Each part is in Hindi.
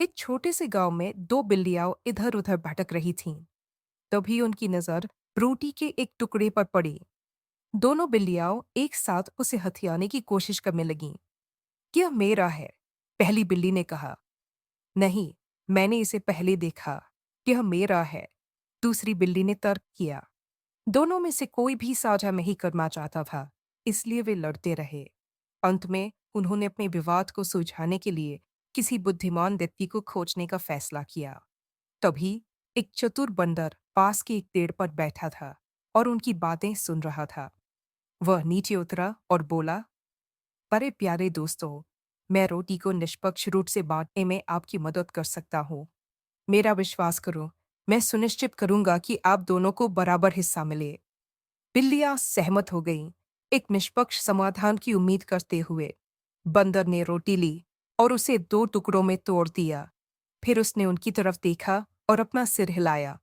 एक छोटे से गांव में दो बिल्लियां इधर उधर भटक रही थीं। तभी उनकी नजर रोटी के एक टुकड़े पर पड़ी। दोनों बिल्लियां एक साथ उसे हथियाने की कोशिश करने लगीं। यह मेरा है, पहली बिल्ली ने कहा। नहीं, मैंने इसे पहले देखा। यह मेरा है, दूसरी बिल्ली ने तर्क किया। दोनों में से कोई भी साझा नहीं करना चाहता था, इसलिए वे लड़ते रहे। अंत में उन्होंने अपने विवाद को सुलझाने के लिए किसी बुद्धिमान व्यक्ति को खोजने का फैसला किया। तभी एक चतुर बंदर पास के एक पेड़ पर बैठा था और उनकी बातें सुन रहा था। वह नीचे उतरा और बोला, बड़े प्यारे दोस्तों, मैं रोटी को निष्पक्ष रूप से बांटने में आपकी मदद कर सकता हूँ। मेरा विश्वास करो, मैं सुनिश्चित करूंगा कि आप दोनों को बराबर हिस्सा मिले। बिल्लियां सहमत हो गईं, एक निष्पक्ष समाधान की उम्मीद करते हुए। बंदर ने रोटी ली और उसे दो टुकड़ों में तोड़ दिया। फिर उसने उनकी तरफ देखा और अपना सिर हिलाया।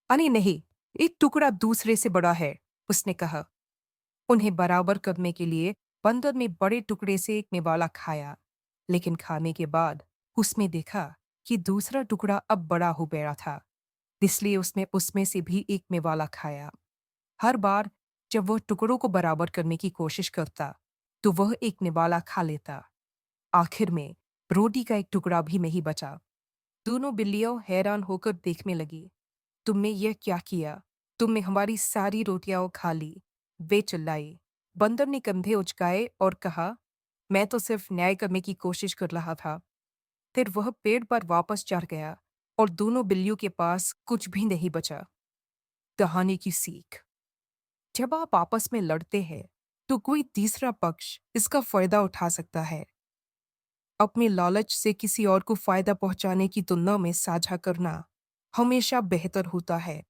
अरे नहीं, एक टुकड़ा दूसरे से बड़ा है, उसने कहा। उन्हें बराबर करने के लिए बंदर ने बड़े टुकड़े से एक निवाला खाया, लेकिन खाने के बाद उसने देखा कि दूसरा टुकड़ा अब बड़ा हो गया था, इसलिए उसने उसमें से भी एक निवाला खाया। हर बार जब वह टुकड़ों को बराबर करने की कोशिश करता, तो वह एक निवाला खा लेता। आखिर में रोटी का एक टुकड़ा भी नहीं बचा। दोनों बिल्लियां हैरान होकर देखने लगी। तुमने यह क्या किया? तुमने हमारी सारी रोटियां खा ली, वे चिल्लाई। बंदर ने कंधे उचकाए और कहा, मैं तो सिर्फ न्याय करने की कोशिश कर रहा था। फिर वह पेड़ पर वापस चढ़ गया और दोनों बिल्लियों के पास कुछ भी नहीं बचा। कहानी की सीख। जब आप आपस में लड़ते हैं, तो कोई तीसरा पक्ष इसका फायदा उठा सकता है। अपने लालच से किसी और को फायदा पहुंचाने की तुलना में साझा करना हमेशा बेहतर होता है।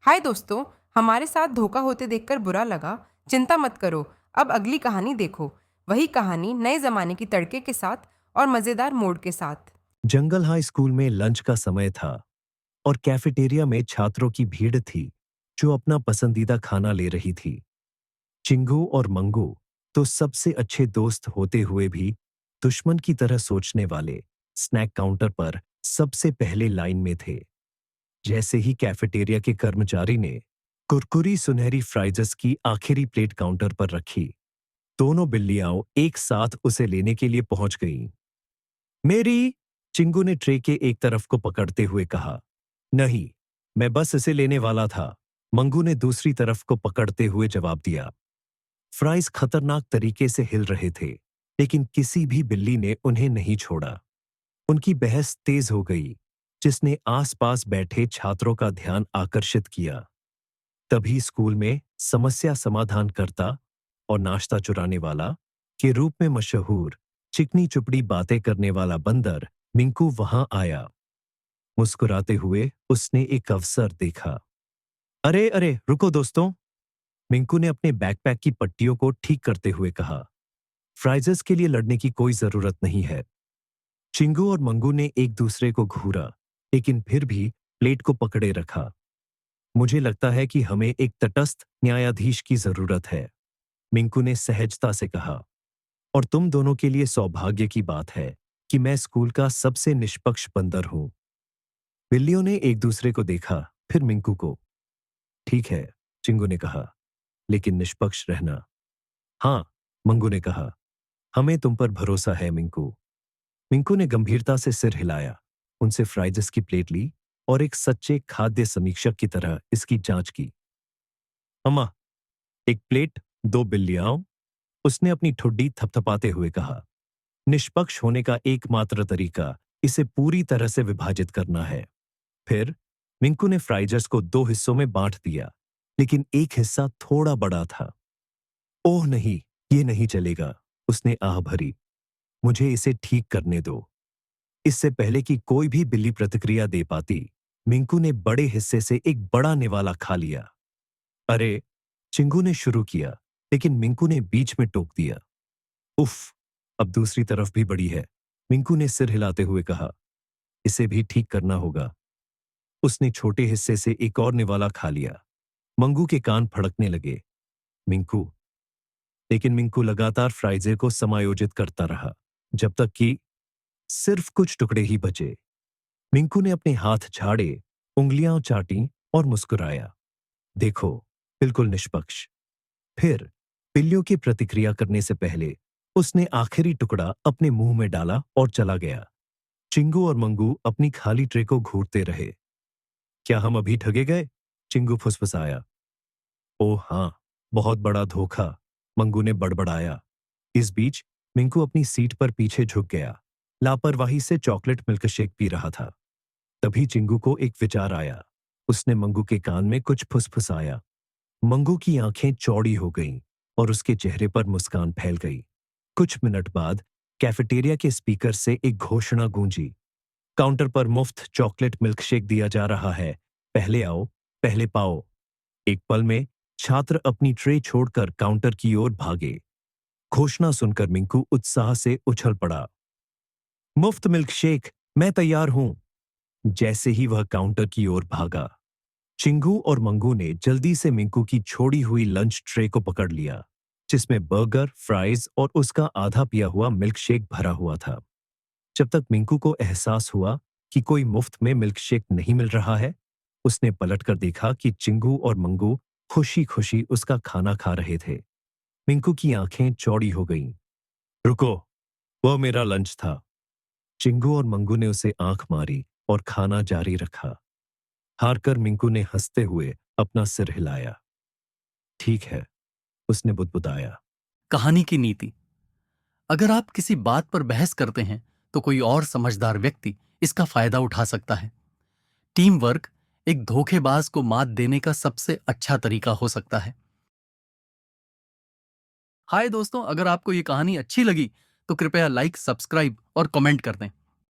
हाय दोस्तों, हमारे साथ धोखा होते देखकर बुरा लगा। चिंता मत करो, अब अगली कहानी देखो। वही कहानी नए जमाने की तड़के के साथ और मजेदार मोड़ के साथ। जंगल हाई स्कूल में लंच का समय था और कैफेटेरिया में छात्रों की भीड़ थी जो अपना पसंदीदा खाना ले रही थी। चिंगू और मंगू तो सबसे अच्छे दोस्त होते हुए भी दुश्मन की तरह सोचने वाले स्नैक काउंटर पर सबसे पहले लाइन में थे। जैसे ही कैफेटेरिया के कर्मचारी ने कुरकुरी सुनहरी फ्राइज़ की आखिरी प्लेट काउंटर पर रखी, दोनों बिल्लियां एक साथ उसे लेने के लिए पहुंच गईं। मेरी, चिंगू ने ट्रे के एक तरफ को पकड़ते हुए कहा। नहीं, मैं बस इसे लेने वाला था, मंगू ने दूसरी तरफ को पकड़ते हुए जवाब दिया। फ्राइज खतरनाक तरीके से हिल रहे थे, लेकिन किसी भी बिल्ली ने उन्हें नहीं छोड़ा। उनकी बहस तेज हो गई, जिसने आसपास बैठे छात्रों का ध्यान आकर्षित किया। तभी स्कूल में समस्या समाधानकर्ता और नाश्ता चुराने वाला के रूप में मशहूर चिकनी चुपड़ी बातें करने वाला बंदर मिंकू वहां आया। मुस्कुराते हुए उसने एक अवसर देखा। अरे अरे रुको दोस्तों, मिंकू ने अपने बैकपैक की पट्टियों को ठीक करते हुए कहा। फ्राइजेस के लिए लड़ने की कोई जरूरत नहीं है। चिंगू और मंगू ने एक दूसरे को घूरा, लेकिन फिर भी प्लेट को पकड़े रखा। मुझे लगता है कि हमें एक तटस्थ न्यायाधीश की जरूरत है, मिंकू ने सहजता से कहा। और तुम दोनों के लिए सौभाग्य की बात है कि मैं स्कूल का सबसे निष्पक्ष बंदर हूं। बिल्लियों ने एक दूसरे को देखा, फिर मिंकू को। ठीक है, चिंगू ने कहा, लेकिन निष्पक्ष रहना। हाँ, मंगू ने कहा, हमें तुम पर भरोसा है मिंकू। मिंकू ने गंभीरता से सिर हिलाया, उनसे फ्राइज़ की प्लेट ली और एक सच्चे खाद्य समीक्षक की तरह इसकी जांच की। अम्मा, एक प्लेट, दो बिल्लियां, उसने अपनी ठुड्डी थपथपाते हुए कहा। निष्पक्ष होने का एकमात्र तरीका इसे पूरी तरह से विभाजित करना है। फिर मिंकू ने फ्राइजर्स को दो हिस्सों में बांट दिया, लेकिन एक हिस्सा थोड़ा बड़ा था। ओह नहीं, ये नहीं चलेगा, उसने आह भरी। मुझे इसे ठीक करने दो। इससे पहले कि कोई भी बिल्ली प्रतिक्रिया दे पाती, मिंकू ने बड़े हिस्से से एक बड़ा निवाला खा लिया। अरे, चिंगू ने शुरू किया, लेकिन मिंकू ने बीच में टोक दिया। उफ, अब दूसरी तरफ भी बड़ी है, मिंकू ने सिर हिलाते हुए कहा। इसे भी ठीक करना होगा। उसने छोटे हिस्से से एक और निवाला खा लिया। मंगू के कान फड़कने लगे। मिंकू, लेकिन मिंकू लगातार फ्राइजे को समायोजित करता रहा, जब तक कि सिर्फ कुछ टुकड़े ही बचे। मिंकू ने अपने हाथ झाड़े, उंगलियां चाटी और मुस्कुराया। देखो, बिल्कुल निष्पक्ष। फिर बिल्लियों की प्रतिक्रिया करने से पहले उसने आखिरी टुकड़ा अपने मुंह में डाला और चला गया। चिंगू और मंगू अपनी खाली ट्रे को घूरते रहे। क्या हम अभी ठगे गए? चिंगू फुसफुसाया। ओह हाँ, बहुत बड़ा धोखा, मंगू ने बड़बड़ाया। इस बीच मिंकू अपनी सीट पर पीछे झुक गया, लापरवाही से चॉकलेट मिल्कशेक पी रहा था। तभी चिंगू को एक विचार आया। उसने मंगू के कान में कुछ फुसफुसाया। मंगू की आंखें चौड़ी हो गईं और उसके चेहरे पर मुस्कान फैल गई। कुछ मिनट बाद कैफेटेरिया के स्पीकर से एक घोषणा गूंजी। काउंटर पर मुफ्त चॉकलेट मिल्कशेक दिया जा रहा है। पहले आओ, पहले पाओ। एक पल में छात्र अपनी ट्रे छोड़कर काउंटर की ओर भागे। घोषणा सुनकर मिंकू उत्साह से उछल पड़ा। मुफ्त मिल्कशेक, मैं तैयार हूं। जैसे ही वह काउंटर की ओर भागा, चिंगू और मंगू ने जल्दी से मिंकू की छोड़ी हुई लंच ट्रे को पकड़ लिया, जिसमें बर्गर, फ्राइज और उसका आधा पिया हुआ मिल्कशेक भरा हुआ था। जब तक मिंकू को एहसास हुआ कि कोई मुफ्त में मिल्कशेक नहीं मिल रहा है, उसने पलटकर देखा कि चिंगू और मंगू खुशी-खुशी उसका खाना खा रहे थे। मिंकू की आंखें चौड़ी हो गईं। रुको, वह मेरा लंच था। चिंगू और मंगू ने उसे आंख मारी और खाना जारी रखा। हारकर मिंकू ने हंसते हुए अपना सिर हिलाया। ठीक है, उसने बुदबुदाया। कहानी की नीति। अगर आप किसी बात पर बहस करते हैं तो कोई और समझदार व्यक्ति इसका फायदा उठा सकता है। टीम वर्क एक धोखेबाज को मात देने का सबसे अच्छा तरीका हो सकता है। हाय दोस्तों, अगर आपको ये कहानी अच्छी लगी तो कृपया लाइक, सब्सक्राइब और कमेंट कर दें।